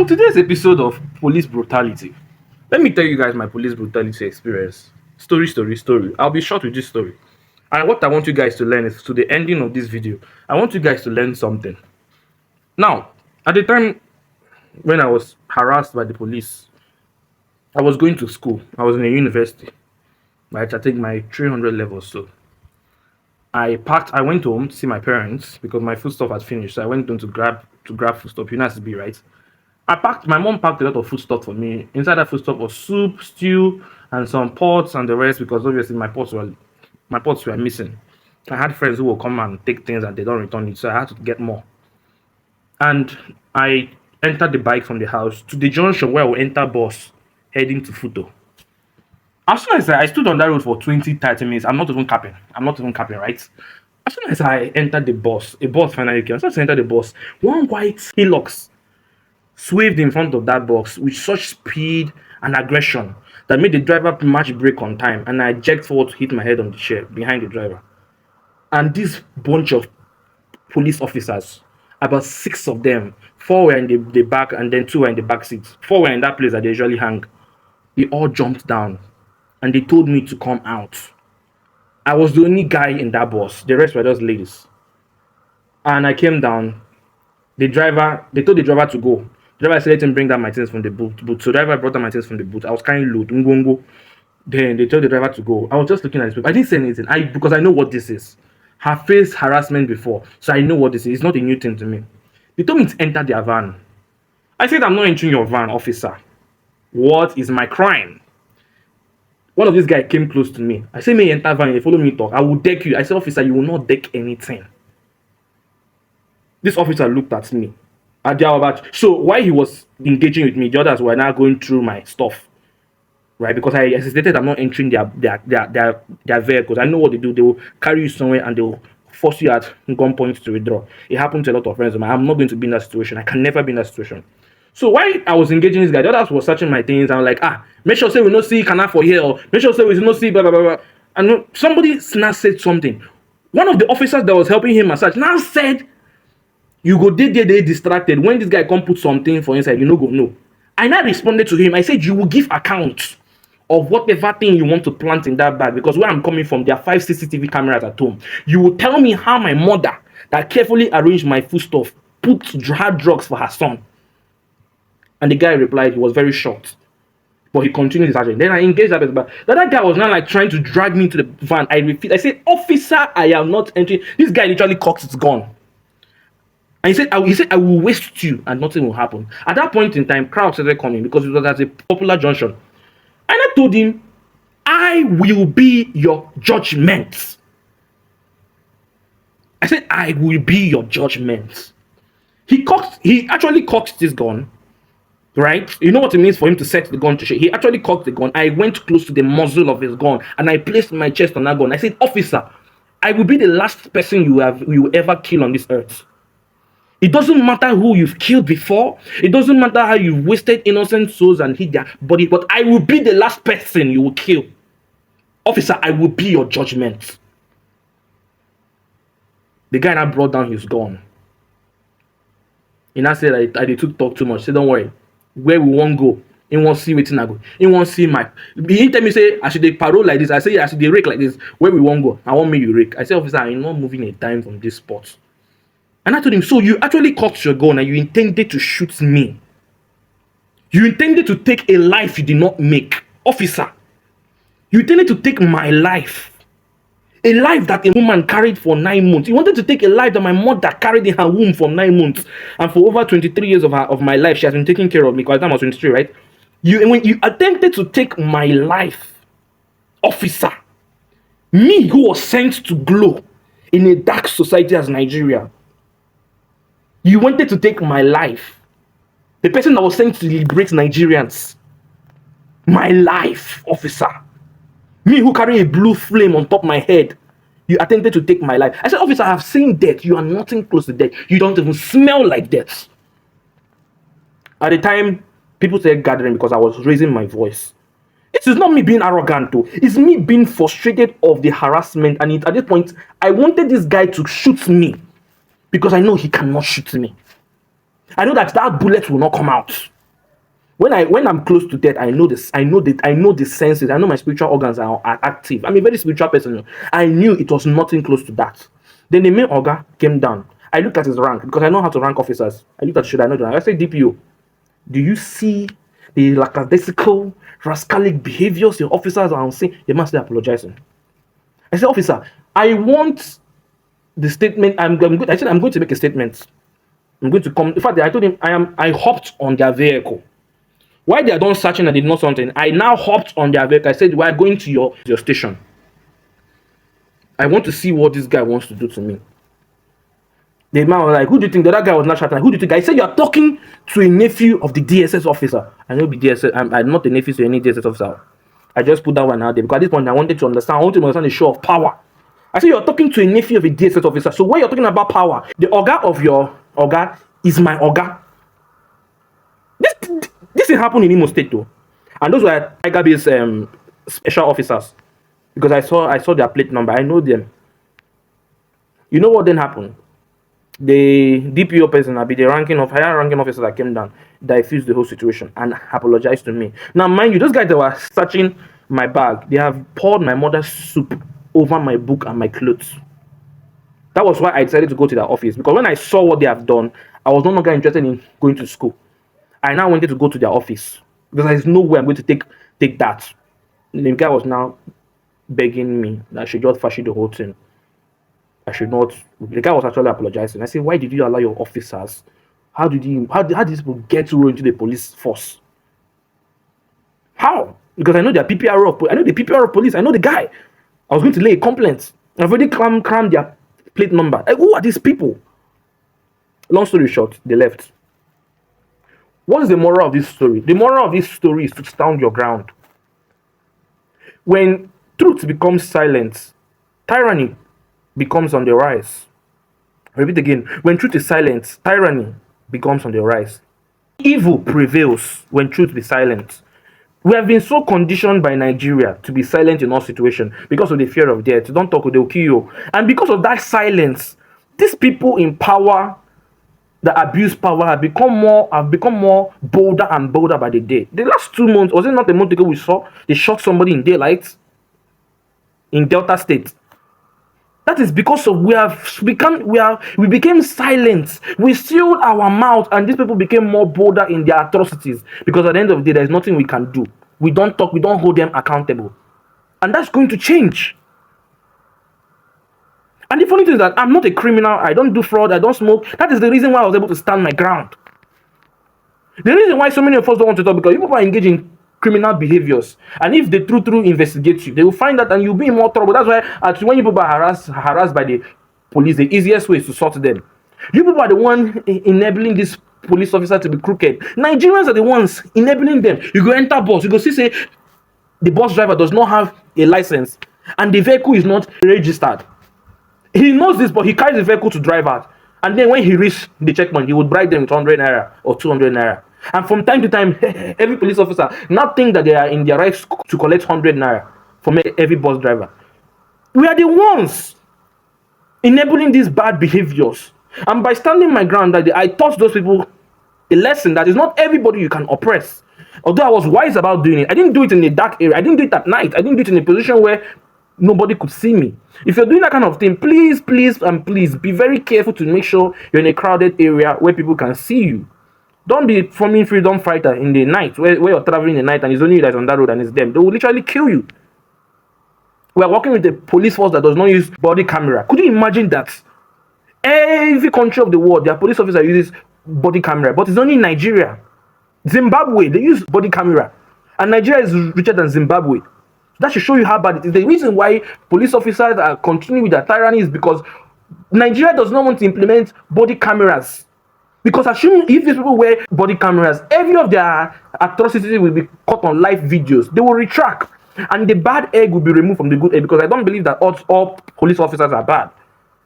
On today's episode of Police Brutality, let me tell you guys my police brutality experience. Story. I'll be short with this story. And what I want you guys to learn is to the ending of this video, I want you guys to learn something. Now, at the time when I was harassed by the police, I was going to school. I was in a university. Right, I take my 300 level. So I went home to see my parents because my food stuff had finished. So I went home to grab food stuff. You know, has to be right. My mom packed a lot of food stuff for me. Inside that food stuff was soup, stew, and some pots and the rest because obviously my pots were missing. I had friends who will come and take things and they don't return it, so I had to get more. And I entered the bike from the house to the junction where I will enter bus heading to Futo. As soon as I stood on that road for 20-30 minutes, I'm not even capping, right? As soon as I entered the bus, a bus finally came. As soon as I entered the bus, one white Hilux swerved in front of that box with such speed and aggression that made the driver match brake on time, and I jerked forward to hit my head on the chair behind the driver. And this bunch of police officers, about 6 of them, 4 were in the back and then 2 were in the back seats. 4 were in that place that they usually hang. They all jumped down and they told me to come out. I was the only guy in that bus. The rest were just ladies. And I came down. They told the driver to go. The driver said, let him bring down my things from the boot. So the driver brought down my things from the boot. I was carrying load. Then they told the driver to go. I was just looking at his paper. I didn't say anything. Because I know what this is. I've faced harassment before, so I know what this is. It's not a new thing to me. They told me to enter their van. I said, I'm not entering your van, officer. What is my crime? One of these guys came close to me. I said, may enter van, they follow me talk. I will deck you. I said, officer, you will not deck anything. This officer looked at me. So while he was engaging with me, the others were now going through my stuff. Right? Because I hesitated, I'm not entering their vehicles. I know what they do. They will carry you somewhere and they will force you at gunpoint to withdraw. It happened to a lot of friends of mine. I'm not going to be in that situation. I can never be in that situation. So while I was engaging this guy, the others were searching my things. I'm like, make sure say we no see canal for here, or make sure say we no see blah blah blah. And somebody now said something. One of the officers that was helping him massage now said, you go they distracted. When this guy come put something for inside, you no go no. I now responded to him. I said, you will give account of whatever thing you want to plant in that bag, because where I'm coming from, there are 5 CCTV cameras at home. You will tell me how my mother that carefully arranged my food stuff put hard drugs for her son. And the guy replied, he was very shocked. But he continued his action. Then I engaged that person. But the other guy was now like trying to drag me into the van. I refused. I said, officer, I am not entering. This guy literally cocked his gun. And he said, I will waste you and nothing will happen. At that point in time, crowds started coming because it was at a popular junction. And I told him, I will be your judgment. I said, I will be your judgment. He actually cocked this gun. Right? You know what it means for him to set the gun to shake. He actually cocked the gun. I went close to the muzzle of his gun and I placed my chest on that gun. I said, officer, I will be the last person you will ever kill on this earth. It doesn't matter who you've killed before. It doesn't matter how you've wasted innocent souls and hit their body, but I will be the last person you will kill. Officer, I will be your judgment. The guy now brought down his gun. He now said, I did talk too much. Say, don't worry. Where we won't go, he won't see waiting I go. He won't see my. He tell me say I should parole like this. I say I should rake like this. Where we won't go, I want me you rake. I say, officer, I'm not moving a dime from this spot. And I told him, so you actually cocked your gun and you intended to shoot me. You intended to take a life you did not make, officer. You intended to take my life. A life that a woman carried for 9 months. You wanted to take a life that my mother carried in her womb for 9 months. And for over 23 years of my life, she has been taking care of me. Because I was 23, right? When you attempted to take my life, officer, me who was sent to glow in a dark society as Nigeria, you wanted to take my life. The person that was sent to liberate Nigerians. My life, officer. Me who carry a blue flame on top of my head, you attempted to take my life. I said, officer, I have seen death. You are nothing close to death. You don't even smell like death. At the time, people started gathering because I was raising my voice. It is not me being arrogant, though. It's me being frustrated of the harassment. And at this point, I wanted this guy to shoot me because I know he cannot shoot me. I know that that bullet will not come out. When I'm close to death, I know this. I know the senses. I know my spiritual organs are active. I'm a very spiritual person. I knew it was nothing close to that. Then the main Oga came down. I looked at his rank because I know how to rank officers. I looked at should I know the rank. I said, DPO, do you see the lackadaisical, rascalic behaviors your officers are saying? They must be apologizing. I said, officer, I want the statement. I said, I'm going to make a statement. I'm going to come. In fact, I told him I hopped on their vehicle. While they are done searching and did not something, I now hopped on their vehicle. I said, we are going to your station. I want to see what this guy wants to do to me. The man was like, who do you think? The other guy was not shouting. Who do you think? I said, you are talking to a nephew of the DSS officer. I know be DSS. I'm not a nephew to any DSS officer. I just put that one out there because at this point I wanted to understand. I wanted to understand the show of power. I said, you're talking to a nephew of a DSS officer. So when you're talking about power, the Oga of your Oga is my Oga. This thing happened in Imo State though. And those were Tiger-based special officers. Because I saw their plate number. I know them. You know what then happened? The DPO person, the higher ranking officer that came down, diffused the whole situation and apologized to me. Now, mind you, those guys that were searching my bag, they have poured my mother's soup over my book and my clothes. That was why I decided to go to their office. Because when I saw what they have done, I was no longer interested in going to school. I now wanted to go to their office. Because there's no way I'm going to take that. The guy was now begging me that I should just fashi the whole thing. I should not. The guy was actually apologizing. I said, why did you allow your officers? How did these people get to roll into the police force? How? Because I know the PPR of police. I know the guy. I was going to lay a complaint. I've already crammed their plate number. Like, who are these people? Long story short, they left. What is the moral of this story? The moral of this story is to stand your ground. When truth becomes silent, tyranny becomes on the rise. I repeat again, when truth is silent, tyranny becomes on the rise. Evil prevails when truth is silent. We have been so conditioned by Nigeria to be silent in all situations because of the fear of death. Don't talk, they'll kill you. And because of that silence, these people in power that abuse power have become more bolder and bolder by the day. The last 2 months, was it not a month ago we saw they shot somebody in daylight in Delta State? That is because of we became silent. We sealed our mouth, and these people became more bolder in their atrocities. Because at the end of the day, there's nothing we can do. We don't talk. We don't hold them accountable, and that's going to change. And the funny thing is that I'm not a criminal. I don't do fraud. I don't smoke. That is the reason why I was able to stand my ground. The reason why so many of us don't want to talk, because people are engaging in criminal behaviors, and if they true investigate you, they will find that and you'll be in more trouble. That's why when you people are harassed by the police, the easiest way is to sort them. You people are the one enabling this police officer to be crooked. Nigerians are the ones enabling them. You go enter bus, you go see say the bus driver does not have a license and the vehicle is not registered. He knows this, but he carries the vehicle to drive out, and then when he reaches the checkpoint, he would bribe them with 100 naira or 200 naira. And from time to time, every police officer now think that they are in their rights to collect 100 naira from every bus driver. We are the ones enabling these bad behaviors. And by standing my ground, I taught those people a lesson that is not everybody you can oppress. Although I was wise about doing it, I didn't do it in a dark area. I didn't do it at night. I didn't do it in a position where nobody could see me. If you're doing that kind of thing, please be very careful to make sure you're in a crowded area where people can see you. Don't be forming freedom fighter in the night where you're traveling in the night and it's only you that's on that road and it's them. They will literally kill you. We are working with a police force that does not use body camera. Could you imagine that? Every country of the world, their police officer uses body camera, but it's only in Nigeria. Zimbabwe, they use body camera. And Nigeria is richer than Zimbabwe. That should show you how bad it is. The reason why police officers are continuing with their tyranny is because Nigeria does not want to implement body cameras. Because assuming if these people wear body cameras, every of their atrocities will be caught on live videos. They will retract. And the bad egg will be removed from the good egg, because I don't believe that all police officers are bad.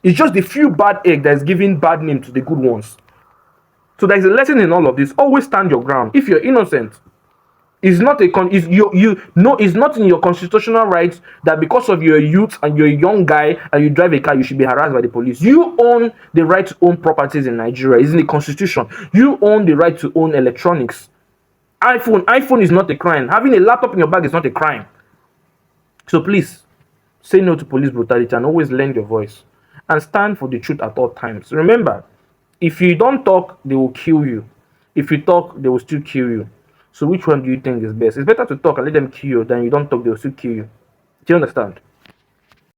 It's just the few bad egg that is giving bad name to the good ones. So there is a lesson in all of this. Always stand your ground. If you're innocent, It's not a con. Is you no. It's not in your constitutional rights that because of your youth and you're a young guy and you drive a car, you should be harassed by the police. You own the right to own properties in Nigeria. It's in the constitution. You own the right to own electronics. iPhone is not a crime. Having a laptop in your bag is not a crime. So please say no to police brutality and always lend your voice and stand for the truth at all times. Remember, if you don't talk, they will kill you. If you talk, they will still kill you. So which one do you think is best? It's better to talk and let them kill you than you don't talk, they will still kill you. Do you understand?